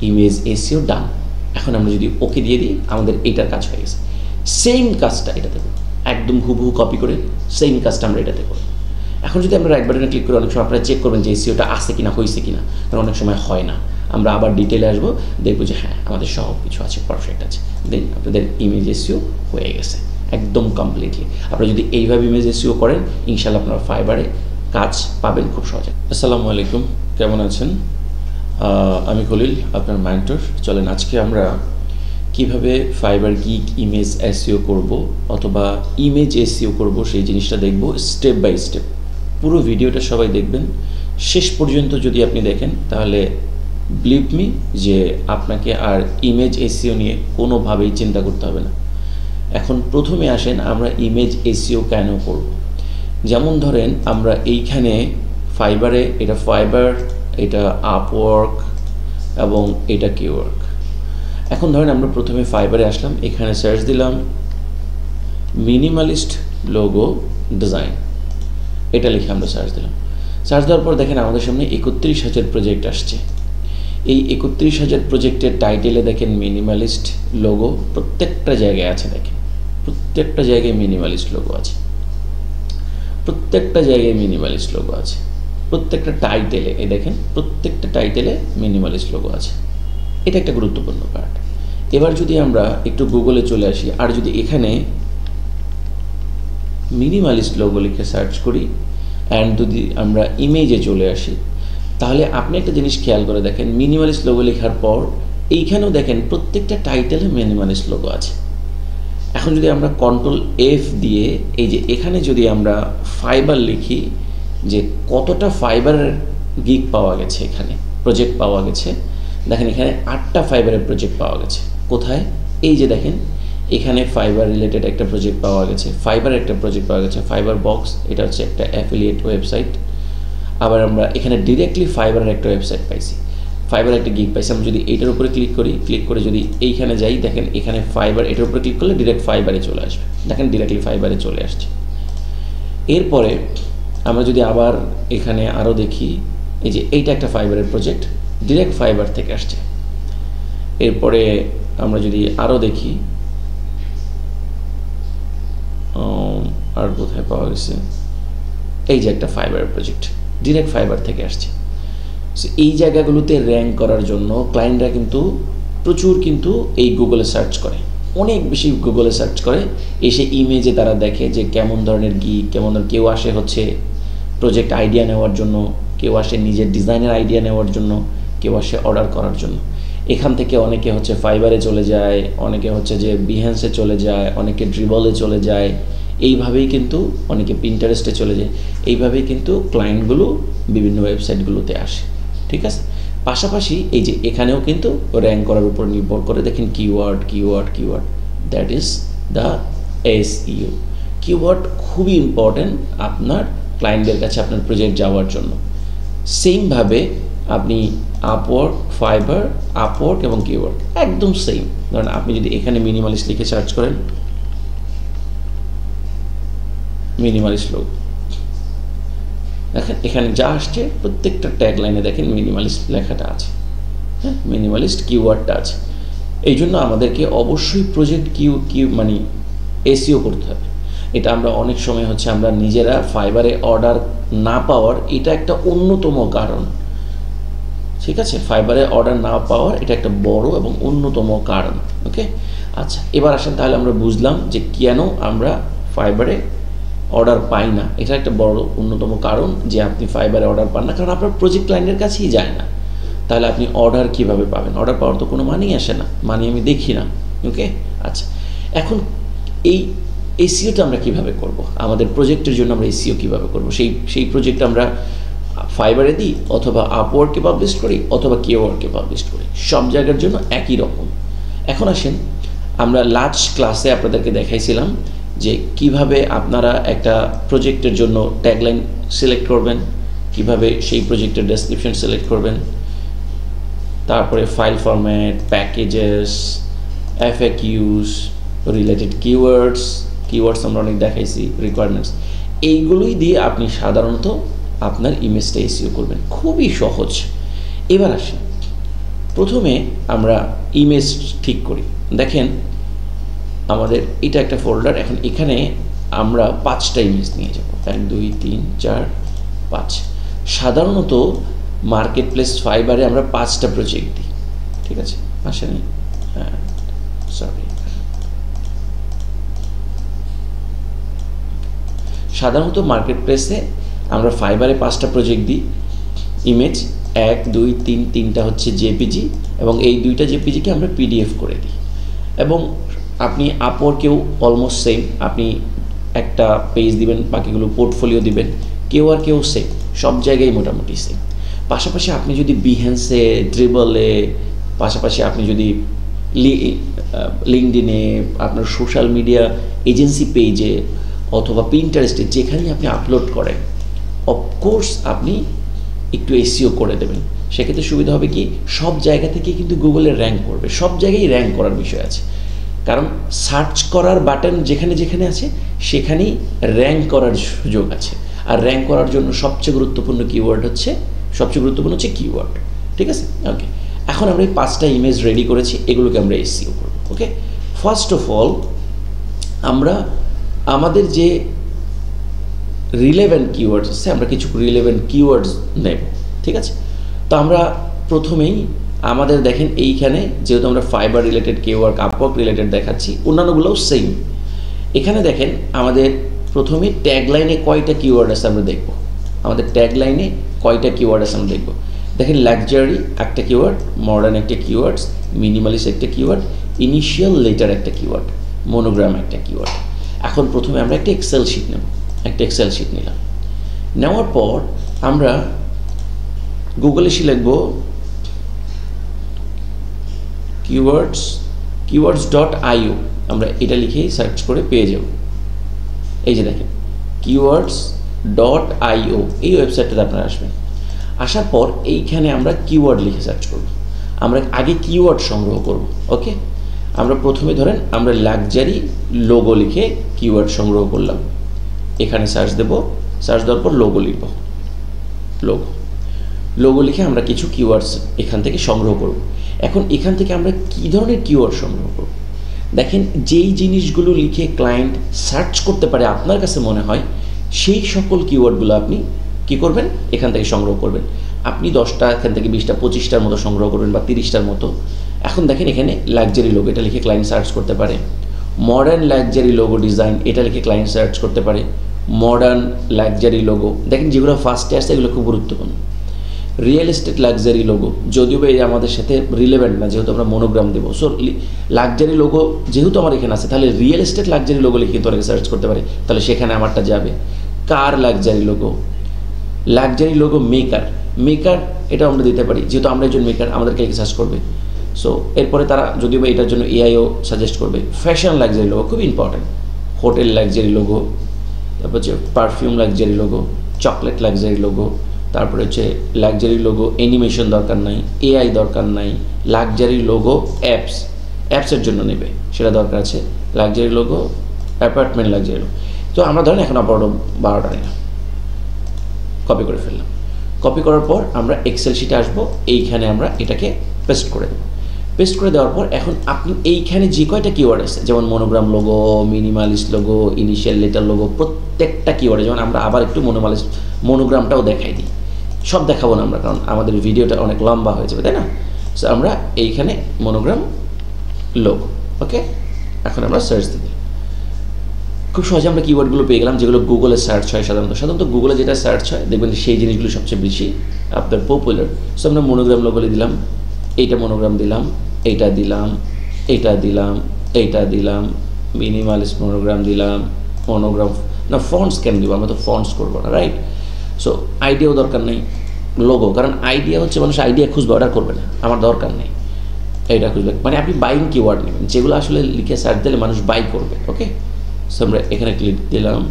Image SEO ডান। এখন আমরা যদি ওকে দিয়ে দিই আমাদের এইটার কাজ হয়ে গেছে। সেম কাজটা এটাতে করব, একদম হুবহু কপি করে সেম কাজটা আমরা এটাতে করব। এখন যদি আমরা রাইট বাটনে ক্লিক করে অনেক সময় আপনারা চেক করবেন যে এসইওটা আছে কিনা, হয়েছে কিনা, কারণ অনেক সময় হয় না। আমরা আবার ডিটেলে আসবো, দেখবো যে হ্যাঁ আমাদের সব কিছু আছে, পারফেক্ট আছে, দেন আপনাদের ইমেজ এসইও হয়ে গেছে একদম কমপ্লিটলি। আপনারা যদি এইভাবে ইমেজ এসইও করেন ইনশাআল্লাহ আপনারা ফাইবারে কাজ পাবেন খুব সহজে। আসসালামু আলাইকুম, কেমন আছেন? আমি খলিল, আপনার মেন্টর। চলেন আজকে আমরা কিভাবে ফাইবার গিগ ইমেজ এসইও করব অথবা ইমেজ এসইও করব সেই জিনিসটা দেখব স্টেপ বাই স্টেপ। পুরো ভিডিওটা সবাই দেখবেন, শেষ পর্যন্ত যদি আপনি দেখেন তাহলে বিলিভ মি যে আপনাকে আর ইমেজ এসইও নিয়ে কোনোভাবেই চিন্তা করতে হবে না। এখন প্রথমে আসেন আমরা ইমেজ এসইও কেন করব। যেমন ধরেন আমরা এইখানে ফাইবারে, এটা ফাইবার, এটা আপওয়ার্ক এবং এটা কিওয়ার্ক। এখন ধরেন আমরা প্রথমে ফাইবারে আসলাম, এখানে সার্চ দিলাম মিনিমালিস্ট লোগো ডিজাইন, এটা লিখে আমরা সার্চ দিলাম। সার্চ দেওয়ার পর দেখেন আমাদের সামনে 31,000 প্রজেক্ট আসছে। এই 31,000 প্রজেক্টের টাইটেলে দেখেন মিনিমালিস্ট লোগো প্রত্যেকটা জায়গায় আছে। দেখেন প্রত্যেকটা জায়গায় মিনিমালিস্ট লোগো আছে, প্রত্যেকটা জায়গায় মিনিমালিস্ট লোগো আছে, প্রত্যেকটা টাইটেলে, এই দেখেন প্রত্যেকটা টাইটেলে মিনিমালিস্ট লোগো আছে। এটা একটা গুরুত্বপূর্ণ পার্ট। এবার যদি আমরা একটু গুগলে চলে আসি আর যদি এখানে মিনিমালিস্ট লোগো লিখে সার্চ করি অ্যান্ড যদি আমরা ইমেজে চলে আসি, তাহলে আপনি একটা জিনিস খেয়াল করে দেখেন, মিনিমালিস্ট লোগো লেখার পর এইখানেও দেখেন প্রত্যেকটা টাইটেলে মিনিমালিস্ট লোগো আছে। এখন যদি আমরা কন্ট্রোল এফ দিয়ে এই যে এখানে যদি আমরা ফাইবার লিখি, যে কতটা ফাইবারের গিগ পাওয়া গেছে, এখানে প্রজেক্ট পাওয়া গেছে, দেখেন এখানে 8টা ফাইবারের প্রজেক্ট পাওয়া গেছে। কোথায়? এই যে দেখেন এখানে ফাইবার রিলেটেড একটা প্রজেক্ট পাওয়া গেছে, ফাইবার একটা প্রজেক্ট পাওয়া গেছে, ফাইবার বক্স, এটা হচ্ছে একটা অ্যাফিলিয়েট ওয়েবসাইট। আবার আমরা এখানে ডিরেক্টলি ফাইবারের একটা ওয়েবসাইট পাইছি, ফাইবার একটা গিগ পাইছি। আমরা যদি এইটার উপরে ক্লিক করি, ক্লিক করে যদি এইখানে যাই, দেখেন এখানে ফাইবার, এটার উপরে ক্লিক করলে ডিরেক্ট ফাইবারে চলে আসবে। দেখেন ডিরেক্টলি ফাইবারে চলে আসছে। এরপরে আমরা যদি আবার এখানে আরও দেখি, এই যে এইটা একটা ফাইবারের প্রজেক্ট, ডিরেক্ট ফাইবার থেকে আসছে। এরপরে আমরা যদি আরও দেখি, আর কোথায় পাওয়া গেছে, এই যে একটা ফাইবারের প্রজেক্ট ডিরেক্ট ফাইবার থেকে আসছে। এই জায়গাগুলোতে র্যাঙ্ক করার জন্য ক্লায়েন্টরা কিন্তু প্রচুর কিন্তু এই গুগলে সার্চ করে, অনেক বেশি গুগলে সার্চ করে। এসে ইমেজে তারা দেখে যে কেমন ধরনের গিগ, কেমন ধরনের, কেউ আসে হচ্ছে প্রজেক্ট আইডিয়া নেওয়ার জন্য, কেউ আসে নিজের ডিজাইনের আইডিয়া নেওয়ার জন্য, কেউ আসে অর্ডার করার জন্য। এখান থেকে অনেকে হচ্ছে ফাইবারে চলে যায়, অনেকে হচ্ছে যে বিহেন্সে চলে যায়, অনেকে ড্রিবলে চলে যায়, এইভাবেই কিন্তু অনেকে পিন্টারেস্টে চলে যায়। এইভাবেই কিন্তু ক্লায়েন্টগুলো বিভিন্ন ওয়েবসাইটগুলোতে আসে, ঠিক আছে। পাশাপাশি এই যে এখানেও কিন্তু র্যাঙ্ক করার উপর নির্ভর করে, দেখেন keyword keyword keyword, that is the SEO. Keyword খুবই ইম্পর্ট্যান্ট আপনার ক্লায়েন্টদের কাছে আপনার প্রজেক্ট যাওয়ার জন্য। সেমভাবে আপনি আপওয়ার্ক, ফাইবার, আপওয়ার্ক এবং কিওয়ার্ড একদম সেম। ধরেন আপনি যদি এখানে মিনিমালিস্ট লিখে সার্চ করেন, মিনিমালিস্ট লোক, দেখেন এখানে যা আসছে প্রত্যেকটা ট্যাগ লাইনে দেখেন মিনিমালিস্ট লেখাটা আছে, হ্যাঁ, মিনিমালিস্ট কিওয়ার্ডটা আছে। এই জন্য আমাদেরকে অবশ্যই প্রজেক্ট মানে এসইও করতে হবে। এটা আমরা অনেক সময় হচ্ছে আমরা নিজেরা ফাইবারে অর্ডার না পাওয়ার, এটা একটা অন্যতম কারণ, ঠিক আছে। ফাইবারে অর্ডার না পাওয়ার এটা একটা বড় এবং অন্যতম কারণ। ওকে, আচ্ছা এবার আসেন তাহলে আমরা বুঝলাম যে কেন আমরা ফাইবারে অর্ডার পাই না। এটা একটা বড় অন্যতম কারণ যে আপনি ফাইবারে অর্ডার পান না, কারণ আপনার প্রজেক্ট ক্লায়েন্টের কাছেই যায় না। তাহলে আপনি অর্ডার কিভাবে পাবেন? অর্ডার পাওয়ার তো কোনো মানেই আসে না, মানে আমি দেখি না। ওকে, আচ্ছা এখন এই এসইওটা আমরা কিভাবে করব, আমাদের প্রজেক্টের জন্য আমরা এসইও কিভাবে করব, সেই প্রজেক্ট আমরা ফাইবারে দিই অথবা আপওয়ার্কে পাবলিশ করি অথবা কিওয়ার্কে পাবলিশ করি, সব জায়গার জন্য একই রকম। এখন আসেন, আমরা লাস্ট ক্লাসে আপনাদেরকে দেখাইছিলাম যে কিভাবে আপনারা একটা প্রজেক্টের জন্য ট্যাগলাইন সিলেক্ট করবেন, কিভাবে সেই প্রজেক্টের ডেসক্রিপশন সিলেক্ট করবেন, তারপরে file format, packages, FAQs, related keywords আমরা অনেক দেখাইছি, রিকোয়ারমেন্টস, এইগুলোই দিয়ে আপনি সাধারণত আপনার ইমেজটা এসইও করবেন। খুবই সহজ। এবার আসেন, প্রথমে আমরা ইমেজ ঠিক করি। দেখেন আমাদের এটা একটা ফোল্ডার, এখন এখানে আমরা 5টা ইমেজ নিয়ে যাব, 1 2 3 4 5। সাধারণত মার্কেট প্লেস ফাইবারে আমরা 5টা প্রজেক্ট দিই, ঠিক আছে? আসেনি, হ্যাঁ সরি, সাধারণত মার্কেট প্লেসে আমরা ফাইবারে 5টা প্রজেক্ট দিই। ইমেজ 1 2 3, 3টা হচ্ছে জেপিজি এবং এই 2টা জেপিজিকে আমরা পিডিএফ করে দিই। এবং আপনি আপওয়ার্কেও অলমোস্ট সেম, আপনি একটা পেজ দিবেন, বাকিগুলো পোর্টফোলিও দিবেন, কেউ সেম, সব জায়গায় মোটামুটি সেম। পাশাপাশি আপনি যদি বিহেন্সে, ড্রিবলে, পাশাপাশি আপনি যদি লিঙ্কডইনে, আপনার সোশ্যাল মিডিয়া এজেন্সি পেজে অথবা পিন্টারেস্টে যেখানেই আপনি আপলোড করেন, অফকোর্স আপনি একটু এসইও করে দেবেন। সেক্ষেত্রে সুবিধা হবে কি, সব জায়গা থেকে কিন্তু গুগলে র্যাঙ্ক করবে, সব জায়গায় র্যাঙ্ক করার বিষয় আছে। কারণ সার্চ করার বাটন যেখানে যেখানে আছে সেখানেই র্যাঙ্ক করার সুযোগ আছে। আর র্যাঙ্ক করার জন্য সবচেয়ে গুরুত্বপূর্ণ হচ্ছে কিওয়ার্ড, ঠিক আছে? ওকে, এখন আমরা এই 5টা ইমেজ রেডি করেছি, এগুলোকে আমরা এসইও করব। ওকে, ফার্স্ট অফ অল আমরা আমাদের যে রিলেভেন্ট কিওয়ার্ডস আছে, আমরা কিছু রিলেভেন্ট কিওয়ার্ডস নেব, ঠিক আছে? তো আমরা প্রথমেই আমাদের দেখেন এইখানে যেহেতু আমরা fibre related keyword, Upwork related দেখাচ্ছি, অন্যান্যগুলোও সেম। এখানে দেখেন আমাদের প্রথমে ট্যাগলাইনে কয়টা কিওয়ার্ড আছে আমরা দেখব। আমাদের ট্যাগলাইনে কয়টা কিওয়ার্ড আছে আমরা দেখব। দেখেন লাক্সারি একটা কিওয়ার্ড, মডার্ন একটা কিওয়ার্ড, মিনিমালিস্ট একটা কিওয়ার্ড, ইনিশিয়াল লেটার একটা কিওয়ার্ড, মনোগ্রাম একটা কিওয়ার্ড। এখন প্রথমে আমরা একটা এক্সেল শিট নেব, একটা এক্সেল শিট নিলাম। নেওয়ার পর আমরা গুগলে এসে লিখব keywords.io, আমরা এটা লিখেই সার্চ করে পেয়ে যাব। এই যে দেখেন keywords.io, এই ওয়েবসাইটটাতে আপনারা আসবেন। আসার পর এইখানে আমরা কিওয়ার্ড লিখে সার্চ করব। আমরা আগে কিওয়ার্ড সংগ্রহ করব। ওকে, আমরা প্রথমে ধরেন আমরা লাক্সারি লোগো লিখে কিওয়ার্ড সংগ্রহ করলাম। এখানে সার্চ দেব, সার্চ দেওয়ার পর লোগো লিখব, লোগো লিখে আমরা কিছু কিওয়ার্ডস এখান থেকে সংগ্রহ করব। এখন এখান থেকে আমরা কী ধরনের কিওয়ার্ড সংগ্রহ করব? দেখেন যেই জিনিসগুলো লিখে ক্লায়েন্ট সার্চ করতে পারে আপনার কাছে মনে হয়, সেই সকল কিওয়ার্ডগুলো আপনি কী করবেন, এখান থেকে সংগ্রহ করবেন। আপনি 10টা, এখান থেকে 20টা, 25টার মতো সংগ্রহ করবেন বা 30টার মতো। এখন দেখেন এখানে লাক্সারি লোগো, এটা লিখে ক্লায়েন্ট সার্চ করতে পারে। মডার্ন লাক্সারি লোগো ডিজাইন, এটা লিখে ক্লায়েন্ট সার্চ করতে পারে। মডার্ন লাক্সারি লোগো, দেখেন যেগুলো ফার্স্টে আসছে এগুলো খুব গুরুত্বপূর্ণ। রিয়েল এস্টেট লাক্সারি লোগো, যদিও বা আমাদের সাথে রিলেভেন্ট না, যেহেতু আমরা মনোগ্রাম দেবো। সো লাক্সারি লোগো যেহেতু আমার এখানে আছে, তাহলে রিয়েল এস্টেট লাক্সারি লোগো লিখে কিন্তু অনেকে সার্চ করতে পারে, তাহলে সেখানে আমারটা যাবে। কার লাক্সারি লোগো মেকার, এটা আমরা দিতে পারি, যেহেতু আমরা একজন মেকার, আমাদেরকে সার্চ করবে। সো এরপরে তারা যদিও বা এটার জন্য এআইও সাজেস্ট করবে। ফ্যাশন লাক্সারি লোগো খুব ইম্পর্টেন্ট, হোটেল লাক্সারি লোগো, তারপর হচ্ছে perfume luxury logo, chocolate luxury logo, তারপরে হচ্ছে লাক্সারি লোগো অ্যানিমেশন দরকার নাই, এআই দরকার নাই। লাক্সারি লোগো অ্যাপসের জন্য নেবে, সেটা দরকার আছে। Luxury logo apartment luxury logo. তো আমরা ধরেন এখন আপাতত 12টা নিলাম, কপি করে ফেললাম। কপি করার পর আমরা এক্সেল শিটে আসবো, এইখানে আমরা এটাকে পেস্ট করে দেবো। পেস্ট করে দেওয়ার পর এখন আপনি এইখানে যে কয়টা কিওয়ার্ড আছে, যেমন monogram logo, minimalist logo, initial letter logo, প্রত্যেকটা কিওয়ার্ডে, যেমন আমরা আবার একটু মনোগ্রামটাও দেখাই দিই। সব দেখাবো না আমরা, কারণ আমাদের ভিডিওটা অনেক লম্বা হয়ে যাবে, তাই না? সো আমরা এইখানে মনোগ্রাম লোগো, ওকে, এখন আমরা সার্চ দিই। খুব সহজে আমরা কিওয়ার্ডগুলো পেয়ে গেলাম, যেগুলো গুগলে সার্চ হয় সাধারণত গুগলে যেটা সার্চ হয় দেখবেন সেই জিনিসগুলো সবচেয়ে বেশি আপনার পপুলার। সো আমরা মনোগ্রাম লোগোলে দিলাম, এইটা মনোগ্রাম দিলাম, এইটা দিলাম, এইটা দিলাম, এইটা দিলাম, মিনিমালিস্ট মনোগ্রাম দিলাম, মনোগ্রাম না, ফন্টস কেন দিব, আমরা তো ফন্টস করবো না, রাইট? সো আইডিয়াও দরকার নেই লোগো, কারণ আইডিয়া হচ্ছে মানুষ আইডিয়া খুঁজবে, অর্ডার করবে না, আমার দরকার নেই। এইটা খুঁজবে মানে আপনি বাইং কিওয়ার্ড নেবেন, যেগুলো আসলে লিখে সার্চ দিলে মানুষ বাই করবে। ওকে, সো আমরা এখানে ক্লিক দিলাম,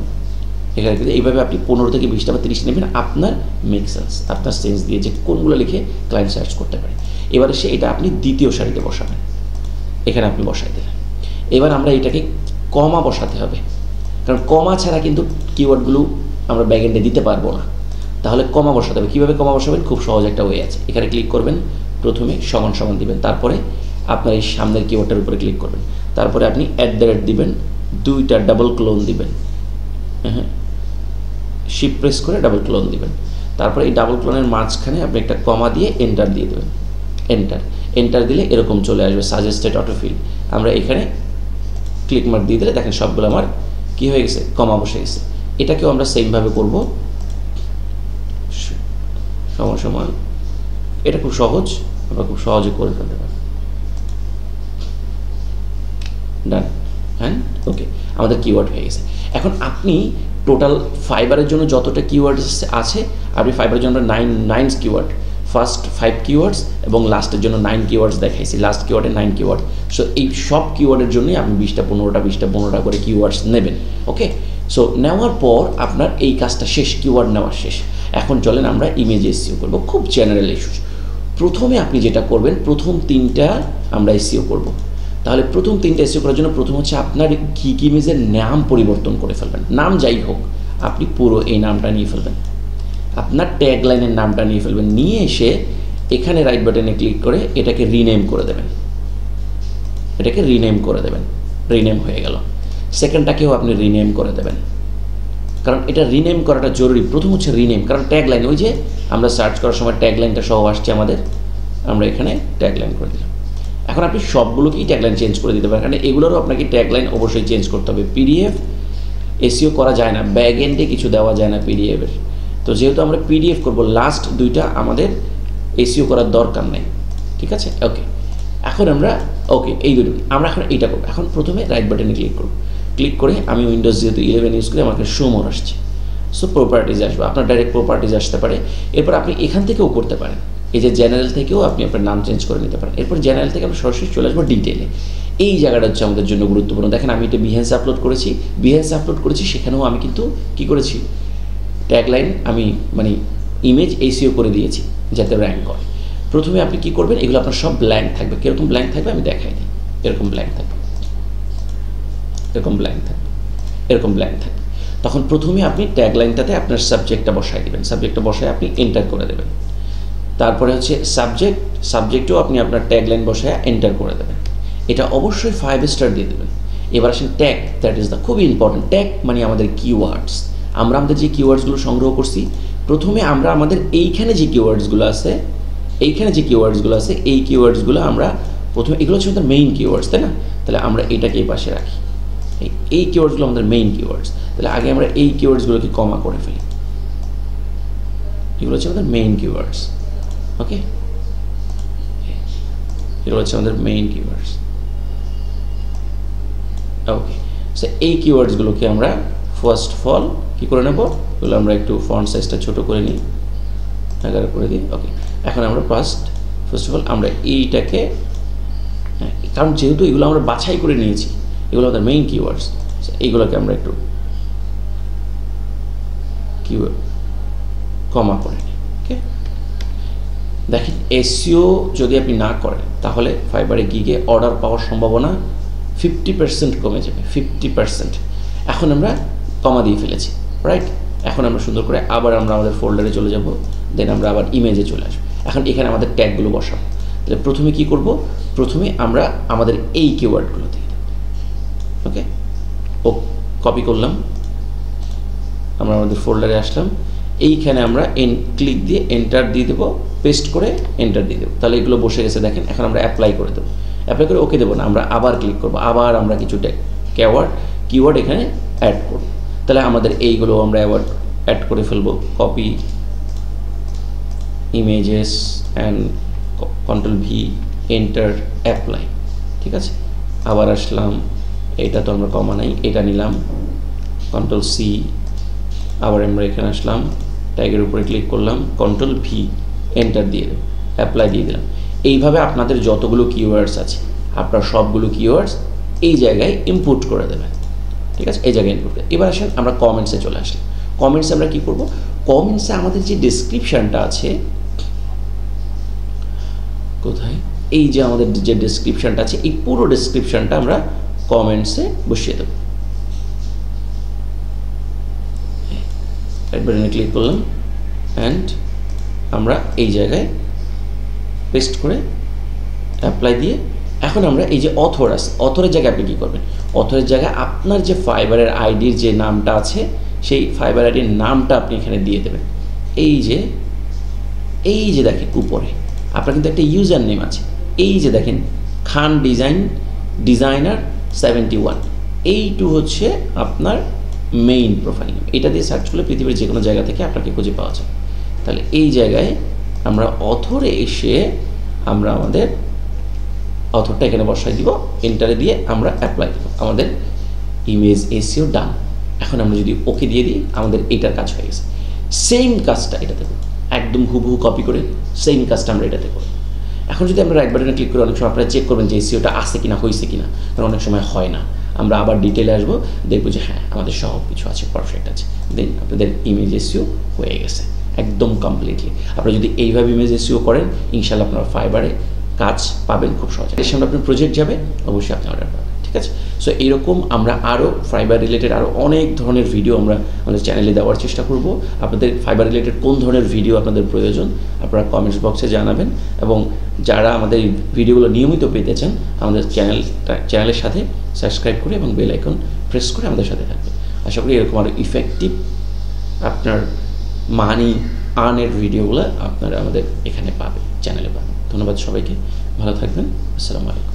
এখানে এইভাবে আপনি 15 থেকে 20টা বা 30 নেবেন, আপনার মেক সেন্স, আপনার সেন্স দিয়ে যে কোনগুলো লিখে ক্লায়েন্ট সার্চ করতে পারে। এবারে এটা আপনি দ্বিতীয় সারিতে বসাবেন, এখানে আপনি বসাই দিলেন। এবার আমরা এটাকে কমা বসাতে হবে, কারণ কমা ছাড়া কিন্তু কিওয়ার্ডগুলো আমরা ব্যাকএন্ডে দিতে পারবো না, তাহলে কমা বসাতে হবে। কীভাবে কমা বসাবেন? খুব সহজ একটা ওয়ে আছে, এখানে ক্লিক করবেন, প্রথমে সমান সমান দিবেন, তারপরে আপনার এই সামনের কিওয়ার্ডটার উপরে ক্লিক করবেন, তারপরে আপনি দিবেন, 2টা ডাবল ক্লোন দিবেন, হ্যাঁ শিফট প্রেস করে ডাবল ক্লোন দিবেন, তারপরে এই ডাবল ক্লোনের মাঝখানে আপনি একটা কমা দিয়ে এন্টার দিয়ে দেবেন, এন্টার দিলে এরকম চলে আসবে সাজেস্টেড অটোফিল। আমরা এখানে ক্লিক মার্ক দিয়ে দিলে দেখেন সবগুলো আমার কি হয়ে গেছে, কমা বসে গেছে। এটাকেও আমরা সেমভাবে করব, সমান সমান। এটা খুব সহজ, আমরা খুব সহজে করে ফেলতে পারি। ডান, হ্যাঁ ওকে, আমাদের কিওয়ার্ড হয়ে গেছে। এখন আপনি টোটাল ফাইবারের জন্য যতটা কিওয়ার্ড আছে, আপনি ফাইবারের জন্য 9 কিওয়ার্ড, ফার্স্ট 5 কিওয়ার্ডস এবং লাস্টের জন্য 9 কিওয়ার্ডস দেখাইছি, লাস্ট কিওয়ার্ডে 9 কিওয়ার্ড। সো এই সব কিওয়ার্ডের জন্যই আপনি 20টা 15টা করে কিওয়ার্ডস নেবেন। ওকে, সো নেওয়ার পর আপনার এই কাজটা শেষ, কিওয়ার্ড নেওয়া শেষ। এখন চলেন আমরা ইমেজ এসইও করব, খুব জেনারেল ইস্যুস। প্রথমে আপনি যেটা করবেন, প্রথম 3টা আমরা এসইও করব। তাহলে প্রথম 3টা এসইও করার জন্য প্রথম হচ্ছে আপনার কি ইমেজের নাম পরিবর্তন করে ফেলবেন। নাম যাই হোক, আপনি পুরো এই নামটা নিয়ে ফেলবেন, আপনার ট্যাগ লাইনের নামটা নিয়ে ফেলবেন, নিয়ে এসে এখানে রাইট বাটনে ক্লিক করে এটাকে রিনেম করে দেবেন, রিনেম হয়ে গেল। সেকেন্ডটাকেও আপনি রিনেম করে দেবেন, কারণ এটা রিনেম করাটা জরুরি। প্রথম হচ্ছে রিনেম, কারণ ট্যাগ লাইন, ওই যে আমরা সার্চ করার সময় ট্যাগ লাইনটা সহ আসছে আমাদের, আমরা এখানে ট্যাগ লাইন করে দিলাম। এখন আপনি সবগুলোকেই ট্যাগ লাইন চেঞ্জ করে দিতে পারেন, কারণ এগুলোরও আপনাকে ট্যাগ লাইন অবশ্যই চেঞ্জ করতে হবে। পিডিএফ এসইও করা যায় না, ব্যাক এন্ডে কিছু দেওয়া যায় না পিডিএফের। তো যেহেতু আমরা পিডিএফ করব, লাস্ট 2টা আমাদের এসইও করার দরকার নেই, ঠিক আছে। ওকে, এখন আমরা এই দুটো আমরা এখন এইটা করবো। এখন প্রথমে রাইট বাটনে ক্লিক করব, ক্লিক করে আমি উইন্ডোজ যেহেতু 11 ইউজ করি, আমাকে শো মোর আসছে, সো প্রপার্টিজ আসবে, আপনার ডাইরেক্ট প্রপার্টিজ আসতে পারে। এরপর আপনি এখান থেকেও করতে পারেন, এই যে জেনারেল থেকেও আপনি আপনার নাম চেঞ্জ করে নিতে পারেন। এরপর জেনারেল থেকে আমরা সরাসরি চলে আসবো ডিটেলে। এই জায়গাটা হচ্ছে আমাদের জন্য গুরুত্বপূর্ণ। দেখেন আমি এটা বিহেন্সে আপলোড করেছি, সেখানেও আমি কিন্তু কী করেছি, ট্যাগলাইন আমি মানে ইমেজ এসইও করে দিয়েছি যাতে র্যাঙ্ক হয়। প্রথমে আপনি কি করবেন, এগুলো আপনার সব ব্ল্যাঙ্ক থাকবে। কীরকম ব্ল্যাঙ্ক থাকবে আমি দেখাই দিই। এরকম ব্ল্যাঙ্ক থাকবে, তখন প্রথমে আপনি ট্যাগলাইনটাতে আপনার সাবজেক্টটা বসায় দেবেন, সাবজেক্টটা বসায় আপনি এন্টার করে দেবেন। তারপরে হচ্ছে সাবজেক্টও আপনি আপনার ট্যাগলাইন বসায় এন্টার করে দেবেন। এটা অবশ্যই 5 স্টার দিয়ে দেবেন। এবার আসেন ট্যাগ, দ্যাট ইজ দ্য খুবই ইম্পর্টেন্ট। ট্যাগ মানে আমাদের কিওয়ার্ডস। আমরা আমাদের যে কিওয়ার্ডসগুলো সংগ্রহ করছি, প্রথমে আমরা আমাদের এইখানে যে কিওয়ার্ডসগুলো আছে, এই কিওয়ার্ডসগুলো আমরা প্রথমে, এগুলো হচ্ছে আমাদের মেইন কিওয়ার্ডস, তাই না? তাহলে আমরা এটাকে এই পাশে রাখি, এই কিওয়ার্ডসগুলো আমাদের মেইন কিওয়ার্ডস। তাহলে আগে আমরা এই কিওয়ার্ডসগুলোকে কমা করে ফেলি, এগুলো হচ্ছে আমাদের মেইন কিওয়ার্ডস। ওকে, এগুলো হচ্ছে আমাদের মেইন কিওয়ার্ডস। ওকে, সো এই কিওয়ার্ডসগুলোকে আমরা ফার্স্ট অফ অল কী করে নেব, এগুলো আমরা একটু ফন্ট সাইজটা ছোটো করে নিই, 11 করে দিই। ওকে, এখন আমরা ফার্স্ট অফ অল আমরা এইটাকে, কারণ যেহেতু এগুলো আমরা বাছাই করে নিয়েছি, এগুলো আমাদের মেইন কিওয়ার্ডস, এইগুলোকে আমরা একটু কিওয়ার্ড কমা করে নিই। ওকে, দেখেন এসইও যদি আপনি না করেন, তাহলে ফাইবারে গিগে অর্ডার পাওয়ার সম্ভাবনা 50% কমে যাবে, 50%। এখন আমরা কমা দিয়ে ফেলেছি, রাইট? এখন আমরা সুন্দর করে আবার আমরা আমাদের ফোল্ডারে চলে যাব, দেন আমরা আবার ইমেজে চলে আসবো। এখন এখানে আমাদের ট্যাগগুলো বসাবো। তাহলে প্রথমে কি করব, প্রথমে আমরা আমাদের এই কিওয়ার্ডগুলো দিয়ে দেব। ওকে, কপি করলাম, আমরা আমাদের ফোল্ডারে আসলাম, এইখানে আমরা ক্লিক দিয়ে এন্টার দিয়ে দেবো, পেস্ট করে এন্টার দিয়ে দেবো। তাহলে এগুলো বসে গেছে দেখেন। এখন আমরা অ্যাপ্লাই করে দেবো, ওকে দেবো না, আমরা আবার ক্লিক করবো, আবার আমরা কিছু কিওয়ার্ড এখানে অ্যাড করব। তাহলে আমাদের এইগুলো আমরা অ্যাড করে ফেলবো। Copy images and Ctrl+V, enter, apply. ঠিক আছে, আবার আসলাম, এটা তো আমরা কমা নাই, এটা নিলাম, Ctrl+C, আবার আমরা এখানে আসলাম, ট্যাগের উপরে ক্লিক করলাম, Ctrl+V, এন্টার দিয়ে দেব, অ্যাপ্লাই দিয়ে দিলাম। এইভাবে আপনাদের যতগুলো কিওয়ার্ডস আছে, আপনার সবগুলো কিওয়ার্ডস এই জায়গায় ইনপুট করে দেবেন। ঠিক আছে, এই জায়গায় ইনপুট করে। এবার আসেন আমরা কমেন্টসে চলে আসলাম। কমেন্টসে আমরা কী করব, কমেন্টসে আমাদের যে ডেসক্রিপশানটা আছে, কোথায়, এই যে আমাদের যে ডেসক্রিপশানটা আছে, এই পুরো ডেসক্রিপশানটা আমরা কমেন্টসে বসিয়ে দেব। রাইট বাটনে ক্লিক করলাম, অ্যান্ড আমরা এই জায়গায় পেস্ট করে অ্যাপ্লাই দিয়ে এখন আমরা এই যে অথর আছে, অথরের জায়গায় আপনি কী করবেন, অথরের জায়গায় আপনার যে ফাইবারের আইডির যে নামটা আছে সেই ফাইবার আইডির নামটা আপনি এখানে দিয়ে দেবেন। এই যে দেখেন উপরে আপনার কিন্তু একটা ইউজার নেম আছে, এই যে দেখেন খান ডিজাইনার 71, এইটু হচ্ছে আপনার মেইন প্রোফাইল নেম। এটা দিয়ে সার্চ করলে পৃথিবীর যে কোনো জায়গা থেকে আপনাকে খুঁজে পাওয়া যায়। তাহলে এই জায়গায় আমরা অথরে এসে আমরা আমাদের অথরটা এখানে বসাই দিব, এন্টারে দিয়ে আমরা অ্যাপ্লাই দেবো, আমাদের ইমেজ এসইও ডান। এখন আমরা যদি ওকে দিয়ে দিই আমাদের এইটার কাজ হয়ে গেছে। সেম কাজটা এটাতে করব, একদম হুবহু কপি করে সেম কাজটা আমরা এটাতে করব। এখন যদি আমরা রাইট বাটনে ক্লিক করে অনেক সময় আপনারা চেক করবেন যে এসইওটা আছে কিনা, হয়েছে কিনা, কারণ অনেক সময় হয় না। আমরা আবার ডিটেলে আসবো, দেখবো যে হ্যাঁ আমাদের সব কিছু আছে, পারফেক্ট আছে, দেন আপনাদের ইমেজ এসইও হয়ে গেছে একদম কমপ্লিটলি। আপনারা যদি এইভাবে ইমেজ এসইও করেন ইনশাআল্লাহ আপনারা ফাইবারে কাজ পাবেন খুব সহজে। এর সামনে আপনার প্রজেক্ট যাবে, অবশ্যই আপনি অর্ডার পাবেন, ঠিক আছে? সো এইরকম আমরা আরও ফাইবার রিলেটেড আরও অনেক ধরনের ভিডিও আমরা আমাদের চ্যানেলে দেওয়ার চেষ্টা করব। আপনাদের ফাইবার রিলেটেড কোন ধরনের ভিডিও আপনাদের প্রয়োজন আপনারা কমেন্টস বক্সে জানাবেন, এবং যারা আমাদের এই ভিডিওগুলো নিয়মিত পেতে চান আমাদের চ্যানেলের সাথে সাবস্ক্রাইব করে এবং বেল আইকন প্রেস করে আমাদের সাথে থাকবেন। আশা করি এরকম আরও ইফেক্টিভ আপনার মানি আর্নের ভিডিওগুলো আপনারা আমাদের এখানে পাবেন, চ্যানেলে পাবেন। ধন্যবাদ সবাইকে, ভালো থাকবেন, আসসালামু আলাইকুম।